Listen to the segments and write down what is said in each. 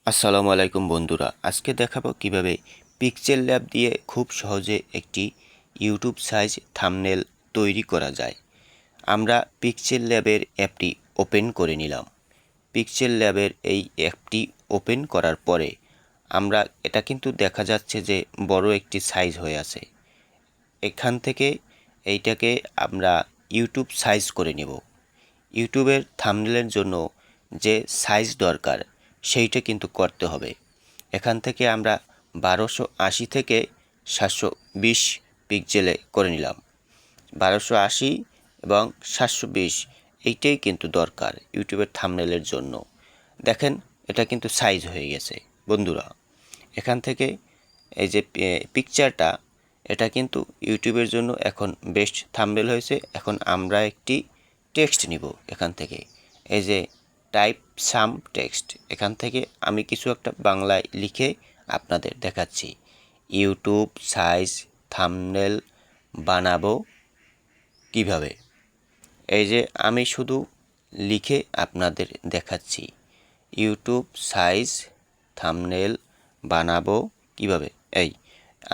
আসসালামু আলাইকুম বন্ধুরা, আজকে দেখাবো কিভাবে পিক্সেল ল্যাব দিয়ে খুব সহজে একটি ইউটিউব সাইজ থাম্বনেল তৈরি করা যায়। আমরা পিক্সেল ল্যাবের অ্যাপটি ওপেন করে নিলাম। পিক্সেল ল্যাবের এই অ্যাপটি ওপেন করার পরে আমরা এটা কিন্তু দেখা যাচ্ছে যে বড় একটি সাইজ হয়ে আছে। এখান থেকে এইটাকে আমরা ইউটিউব সাইজ করে নেব। ইউটিউবের থাম্বনেলের জন্য যে সাইজ দরকার সেইটা কিন্তু করতে হবে। এখান থেকে আমরা 1280 থেকে 720 পিক্সেলে করে নিলাম। 1280 এবং 720 এইটাই কিন্তু দরকার ইউটিউবের থাম্বনেলের জন্য। দেখেন এটা কিন্তু সাইজ হয়ে গেছে বন্ধুরা। এখান থেকে এই যে পিকচারটা এটা কিন্তু ইউটিউবের জন্য এখন বেস্ট থাম্বনেল হয়েছে। এখন আমরা একটি টেক্সট নিব এখান থেকে, এই যে টাইপ সাম টেক্সট, এখান থেকে আমি কিছু একটা বাংলায় লিখে আপনাদের দেখাচ্ছি। ইউটিউব সাইজ থাম্বনেল বানাবো কিভাবে, এই যে আমি শুধু লিখে আপনাদের দেখাচ্ছি। ইউটিউব সাইজ থাম্বনেল বানাবো কিভাবে, এই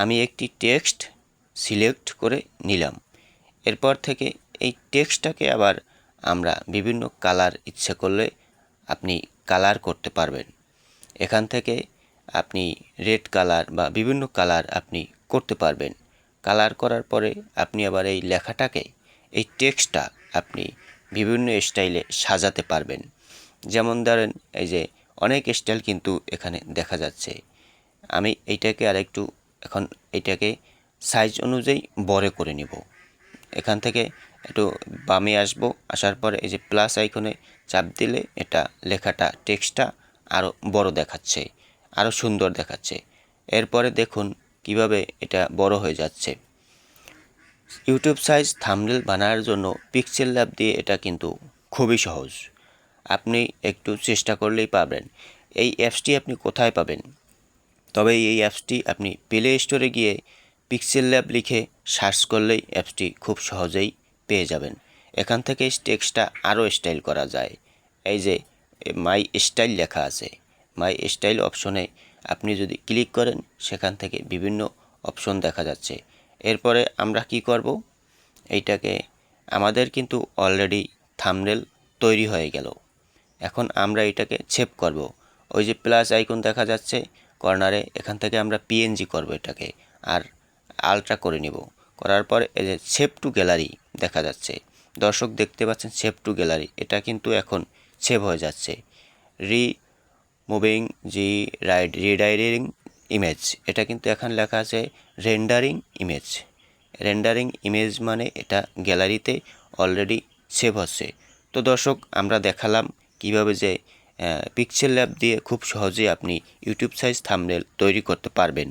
আমি একটি টেক্সট সিলেক্ট করে নিলাম। এরপর থেকে এই টেক্সটটাকে আবার আমরা বিভিন্ন কালার ইচ্ছে করলে আপনি কালার করতে পারবেন। এখান থেকে আপনি রেড কালার বা বিভিন্ন কালার আপনি করতে পারবেন। কালার করার পরে আপনি আবার এই লেখাটাকে, এই টেক্সটটা আপনি বিভিন্ন স্টাইলে সাজাতে পারবেন। যেমন ধরেন এই যে অনেক স্টাইল কিন্তু এখানে দেখা যাচ্ছে। আমি এইটাকে আরেকটু এখন এইটাকে সাইজ অনুযায়ী বড় করে নিব। এখান থেকে একটু বামে আসবো, আসার পরে এই যে প্লাস আইকনে চাপ দিলে এটা লেখাটা টেক্সটটা আরও বড় দেখাচ্ছে, আরও সুন্দর দেখাচ্ছে। এরপরে দেখুন কিভাবে এটা বড় হয়ে যাচ্ছে। ইউটিউব সাইজ থাম্বনেল বানানোর জন্য পিক্সেল ল্যাব দিয়ে এটা কিন্তু খুবই সহজ। আপনি একটু চেষ্টা করলেই পাবেন। এই অ্যাপসটি আপনি কোথায় পাবেন? তবে এই অ্যাপসটি আপনি প্লে স্টোরে গিয়ে পিক্সেল ল্যাব লিখে সার্চ করলেই অ্যাপসটি খুব সহজেই পেয়ে যাবেন। এখান থেকে টেক্সটটা আরও স্টাইল করা যায়। এই যে মাই স্টাইল লেখা আছে, মাই স্টাইল অপশনে আপনি যদি ক্লিক করেন সেখান থেকে বিভিন্ন অপশন দেখা যাচ্ছে। এরপরে আমরা কি করব, এইটাকে আমাদের কিন্তু অলরেডি থাম্বনেল তৈরি হয়ে গেল। এখন আমরা এটাকে সেভ করব। ওই যে প্লাস আইকন দেখা যাচ্ছে কর্নারে, এখান থেকে আমরা পিএনজি করব এটাকে, আর আলট্রা করে নিব। করার পর এই যে সেভ টু গ্যালারি দেখা যাচ্ছে, দর্শক দেখতে পাচ্ছেন সেভ টু গ্যালারি, এটা কিন্তু এখন সেভ হয়ে যাচ্ছে। রিমুভিং রিডাইরিং ইমেজ, এটা কিন্তু এখন লেখা আছে রেন্ডারিং ইমেজ। রেন্ডারিং ইমেজ মানে এটা গ্যালারিতে অলরেডি সেভ হচ্ছে। তো দর্শক আমরা দেখালাম কিভাবে যে পিক্সেল ল্যাব দিয়ে খুব সহজেই আপনি ইউটিউব সাইজ থাম্বনেল তৈরি করতে পারবেন।